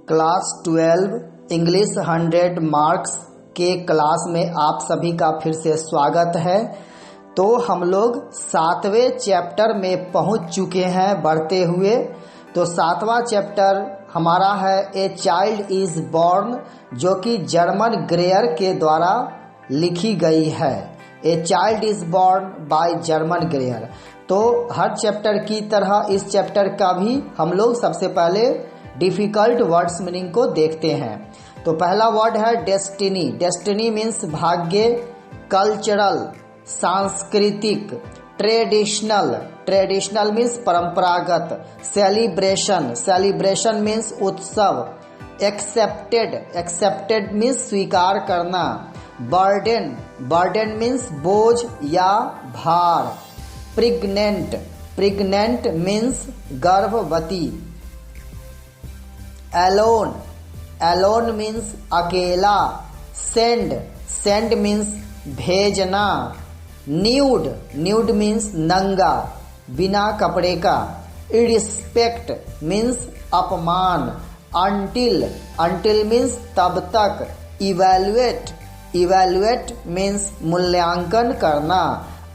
Class 12 English 100 marks के class में आप सभी का फिर से स्वागत है। तो हम लोग 7वें चैप्टर में पहुंच चुके हैं बढ़ते हुए। तो 7वां चैप्टर हमारा है ए चाइल्ड इज बॉर्न, जो कि जर्मन ग्रेयर के द्वारा लिखी गई है। A child is born bye Germaine ग्रेयर। तो हर चैप्टर की तरह इस चैप्टर का भी हम लोग सबसे पहले डिफिकल्ट वर्ड्स मीनिंग को देखते हैं। तो पहला वर्ड है डेस्टिनी। डेस्टिनी मीन्स भाग्य, कल्चरल सांस्कृतिक, ट्रेडिशनल, ट्रेडिशनल मीन्स परंपरागत, सेलिब्रेशन, सेलिब्रेशन मीन्स उत्सव, एक्सेप्टेड, एक्सेप्टेड मीन्स स्वीकार करना, बर्डन, बर्डन मीन्स बोझ या भार, प्रेग्नेंट, प्रेग्नेंट मीन्स गर्भवती, एलोन, एलोन मीन्स अकेला, सेंड, सेंड मीन्स भेजना, न्यूड, न्यूड मीन्स नंगा, बिना कपड़े का, इरिस्पेक्ट मीन्स अपमान, अंटिल, अंटिल मीन्स तब तक, इवैल्यूएट, इवैल्यूएट मीन्स मूल्यांकन करना,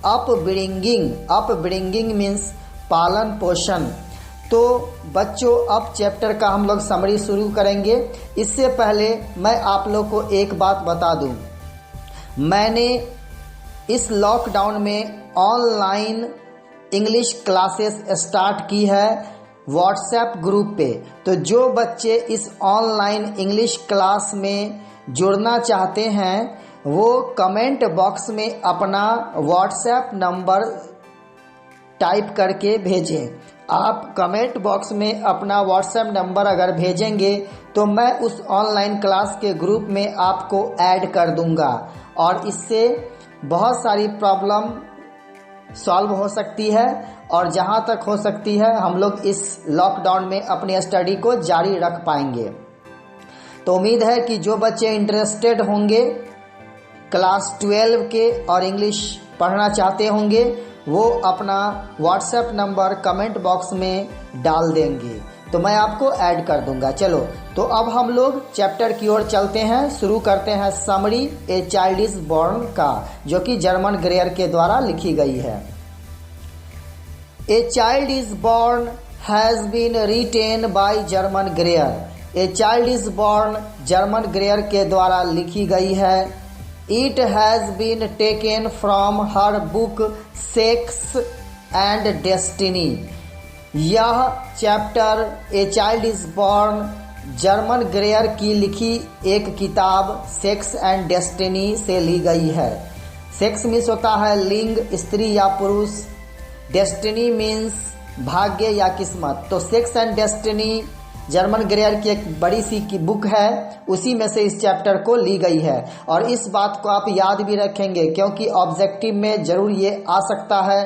अपब्रिंगिंग, अपब्रिंगिंग मीन्स पालन पोषण। तो बच्चों अब चैप्टर का हम लोग समरी शुरू करेंगे। इससे पहले मैं आप लोग को एक बात बता दूं, मैंने इस लॉकडाउन में ऑनलाइन इंग्लिश क्लासेस स्टार्ट की है व्हाट्सएप ग्रुप पे। तो जो बच्चे इस ऑनलाइन इंग्लिश क्लास में जुड़ना चाहते हैं वो कमेंट बॉक्स में अपना व्हाट्सएप नंबर टाइप करके भेजें। आप कमेंट बॉक्स में अपना व्हाट्सएप नंबर अगर भेजेंगे तो मैं उस ऑनलाइन क्लास के ग्रुप में आपको ऐड कर दूंगा और इससे बहुत सारी प्रॉब्लम सॉल्व हो सकती है और जहां तक हो सकती है हम लोग इस लॉकडाउन में अपनी स्टडी को जारी रख पाएंगे। तो उम्मीद है कि जो बच्चे इंटरेस्टेड होंगे क्लास 12 के और इंग्लिश पढ़ना चाहते होंगे वो अपना व्हाट्सएप नंबर कमेंट बॉक्स में डाल देंगे तो मैं आपको ऐड कर दूंगा। चलो तो अब हम लोग चैप्टर की ओर चलते हैं। शुरू करते हैं summary a child is born का, जो कि जर्मन ग्रेयर के द्वारा लिखी गई है। A child is born has been written by Germaine Greer. A child is born Germaine Greer के द्वारा लिखी गई है। It has been taken from her book Sex and Destiny। यह chapter A child is born Germaine ग्रेयर की लिखी एक किताब सेक्स एंड डेस्टिनी से ली गई है। सेक्स मीन्स होता है लिंग, स्त्री या पुरुष, डेस्टिनी मीन्स भाग्य या किस्मत। तो सेक्स एंड डेस्टिनी जर्मन ग्रेयर की एक बड़ी सी की बुक है, उसी में से इस चैप्टर को ली गई है। और इस बात को आप याद भी रखेंगे क्योंकि ऑब्जेक्टिव में जरूर ये आ सकता है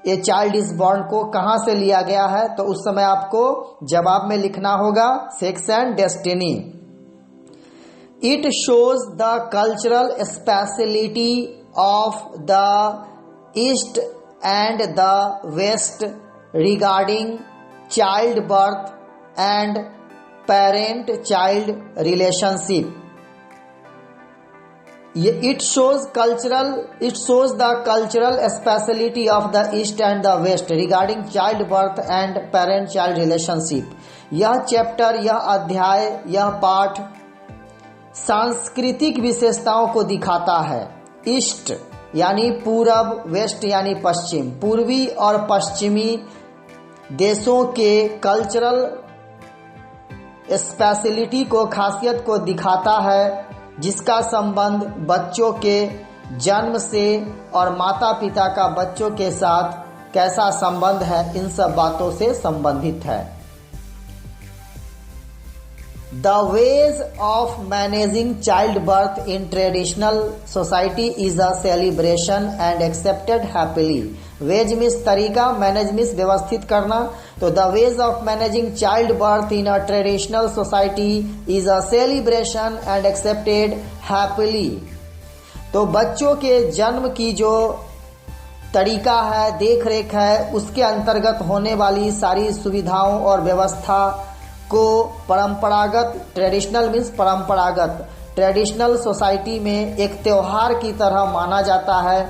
ए चाइल्ड इज बॉर्न को कहाँ से लिया गया है। तो उस समय आपको जवाब में लिखना होगा sex and destiny. It shows the cultural speciality of the east and the west regarding child birth and parent child relationship। it shows the cultural speciality of the east and the west regarding child birth and parent child relationship। यह chapter, यह अध्याय, यह पाठ सांस्कृतिक विशेषताओं को दिखाता है। ईस्ट यानी पूरब, वेस्ट यानी पश्चिम, पूर्वी और पश्चिमी देशों के कल्चरल स्पेशलिटी को, खासियत को दिखाता है, जिसका संबंध बच्चों के जन्म से और माता पिता का बच्चों के साथ कैसा संबंध है, इन सब बातों से संबंधित है। The ways of managing childbirth in traditional society is a celebration and accepted happily। Ways means तरीका, मैनेज मीन्स व्यवस्थित करना। तो the ways of managing child birth in a traditional society is a celebration and accepted happily. तो बच्चों के जन्म की जो तरीका है, देख रेख है, उसके अंतर्गत होने वाली सारी सुविधाओं और व्यवस्था को परंपरागत, ट्रेडिशनल मीन्स परंपरागत, ट्रेडिशनल सोसाइटी में एक त्यौहार की तरह माना जाता है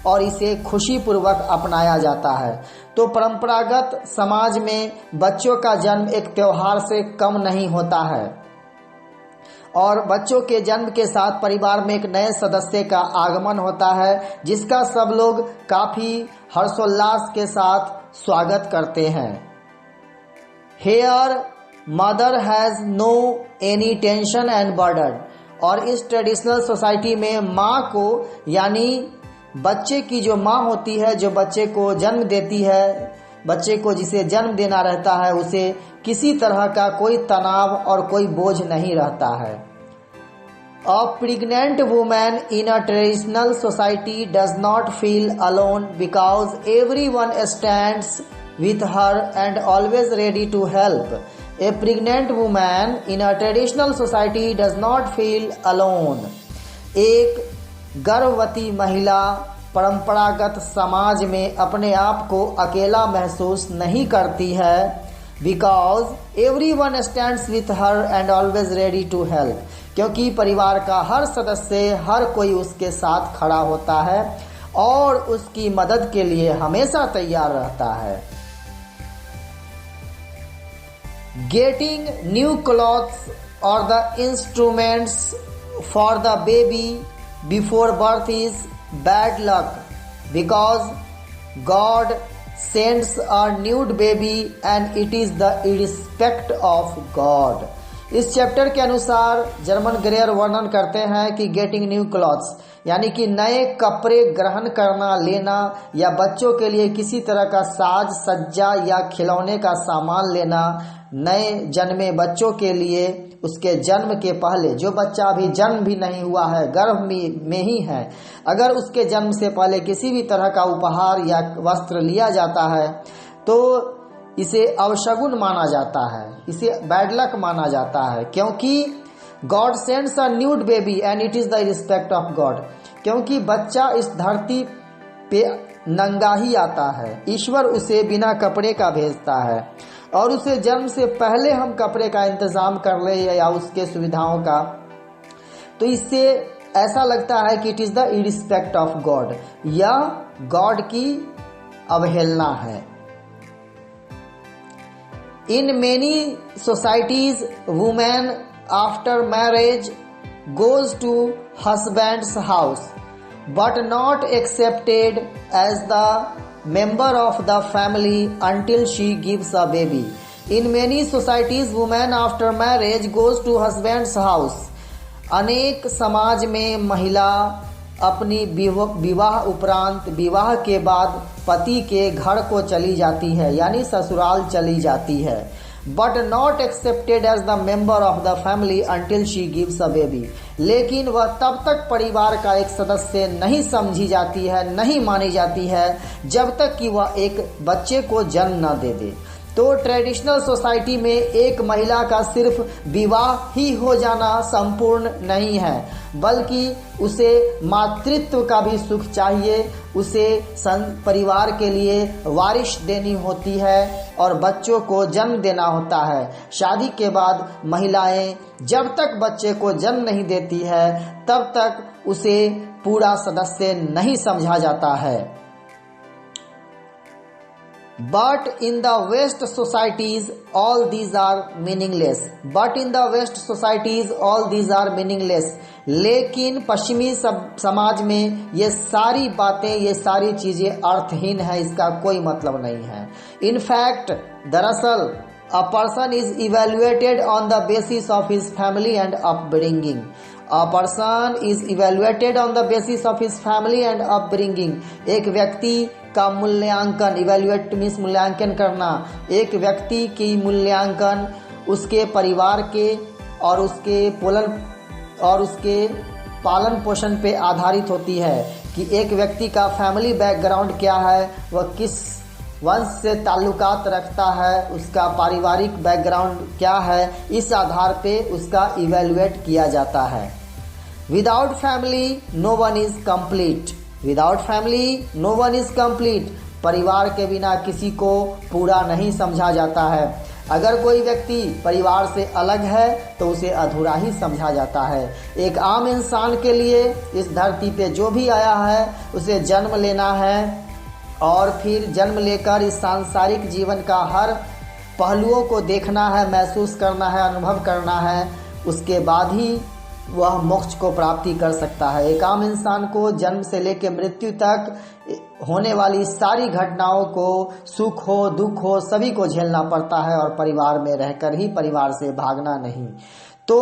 और इसे खुशीपूर्वक अपनाया जाता है। तो परंपरागत समाज में बच्चों का जन्म एक त्यौहार से कम नहीं होता है और बच्चों के जन्म के साथ परिवार में एक नए सदस्य का आगमन होता है, जिसका सब लोग काफ़ी हर्षोल्लास के साथ स्वागत करते हैं। Her mother has no any tension and burden. और इस ट्रेडिशनल सोसाइटी में माँ को, यानी बच्चे की जो माँ होती है, जो बच्चे को जन्म देती है, बच्चे को जिसे जन्म देना रहता है, उसे किसी तरह का कोई तनाव और कोई बोझ नहीं रहता है। A pregnant woman in a traditional society does not feel alone because everyone stands with her and always ready to help. A pregnant woman in a traditional society does not feel alone. एक गर्भवती महिला परंपरागत समाज में अपने आप को अकेला महसूस नहीं करती है, because everyone stands with her and always ready to help. क्योंकि परिवार का हर सदस्य, हर कोई उसके साथ खड़ा होता है और उसकी मदद के लिए हमेशा तैयार रहता है। Getting new clothes or the instruments for the baby before birth is bad luck because God sends a nude baby and it is the irrespect of God. इस चैप्टर के अनुसार जर्मन ग्रेयर वर्णन करते हैं कि गेटिंग न्यू क्लॉथ्स यानी कि नए कपड़े ग्रहण करना, लेना, या बच्चों के लिए किसी तरह का साज सज्जा या खिलौने का सामान लेना, नए जन्मे बच्चों के लिए उसके जन्म के पहले, जो बच्चा अभी जन्म भी नहीं हुआ है, गर्भ में ही है, अगर उसके जन्म से पहले किसी भी तरह का उपहार या वस्त्र लिया जाता है तो इसे अवशगुन माना जाता है, इसे बैड लक माना जाता है। क्योंकि God sends a nude baby and it is the respect of God. क्योंकि बच्चा इस धरती पे नंगा ही आता है, ईश्वर उसे बिना कपड़े का भेजता है और उसे जन्म से पहले हम कपड़े का इंतज़ाम कर ले या उसके सुविधाओं का, तो इससे ऐसा लगता है कि it is the इरिस्पेक्ट of God, या गॉड की अवहेलना है। In many societies, woman after marriage goes to husband's house, but not accepted as the member of the family until she gives a baby. In many societies, woman after marriage goes to husband's house. अनेक समाज में महिला अपनी विवाह उपरांत, विवाह के बाद पति के घर को चली जाती है, यानी ससुराल चली जाती है। But not accepted as the member of the family until she gives a baby. लेकिन वह तब तक परिवार का एक सदस्य नहीं समझी जाती है, नहीं मानी जाती है, जब तक कि वह एक बच्चे को जन्म न दे दे। तो ट्रेडिशनल सोसाइटी में एक महिला का सिर्फ विवाह ही हो जाना संपूर्ण नहीं है, बल्कि उसे मातृत्व का भी सुख चाहिए, उसे परिवार के लिए वारिश देनी होती है और बच्चों को जन्म देना होता है। शादी के बाद महिलाएं जब तक बच्चे को जन्म नहीं देती है तब तक उसे पूरा सदस्य नहीं समझा जाता है। But in the West societies, all these are meaningless. But in the West societies, all these are meaningless. लेकिन पश्चिमी समाज में ये सारी बातें, ये सारी चीजें अर्थहीन है, इसका कोई मतलब नहीं है। In fact, दरअसल a person is evaluated on the basis of his family and upbringing. A person is evaluated on the basis of his family and upbringing. एक व्यक्ति का मूल्यांकन, इवेल्युएट मीन्स मूल्यांकन करना, एक व्यक्ति की मूल्यांकन उसके परिवार के और उसके पालन पोषण पे आधारित होती है कि एक व्यक्ति का फैमिली बैकग्राउंड क्या है, वह किस वंश से ताल्लुकात रखता है, उसका पारिवारिक बैकग्राउंड क्या है, इस आधार पे उसका इवेल्युएट किया जाता है। Without family no one is complete. Without family no one is complete. परिवार के बिना किसी को पूरा नहीं समझा जाता है। अगर कोई व्यक्ति परिवार से अलग है तो उसे अधूरा ही समझा जाता है। एक आम इंसान के लिए इस धरती पे जो भी आया है उसे जन्म लेना है और फिर जन्म लेकर इस सांसारिक जीवन का हर पहलुओं को देखना है, महसूस करना है, अनुभव करना है। उसके बाद ही वह मोक्ष को प्राप्ति कर सकता है। एक आम इंसान को जन्म से लेकर मृत्यु तक होने वाली सारी घटनाओं को, सुख हो दुख हो, सभी को झेलना पड़ता है और परिवार में रहकर ही, परिवार से भागना नहीं। तो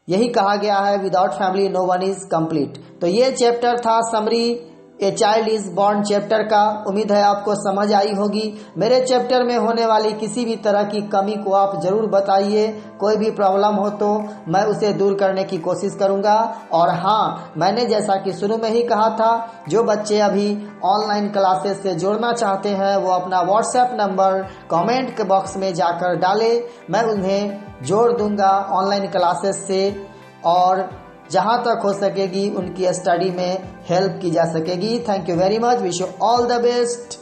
यही कहा गया है, without family no one is complete. तो ये चैप्टर था summary a child is born chapter का। उम्मीद है आपको समझ आई होगी। मेरे चैप्टर में होने वाली किसी भी तरह की कमी को आप जरूर बताइए। कोई भी प्रॉब्लम हो तो मैं उसे दूर करने की कोशिश करूंगा। और हाँ, मैंने जैसा कि शुरू में ही कहा था, जो बच्चे अभी ऑनलाइन क्लासेस से जुड़ना चाहते हैं वो अपना व्हाट्सएप नंबर कमेंट के बॉक्स में जाकर डालें। मैं उन्हें जोड़ दूंगा ऑनलाइन क्लासेस से और जहां तक हो सकेगी उनकी स्टडी में हेल्प की जा सकेगी। Thank you very much. Wish you all the best.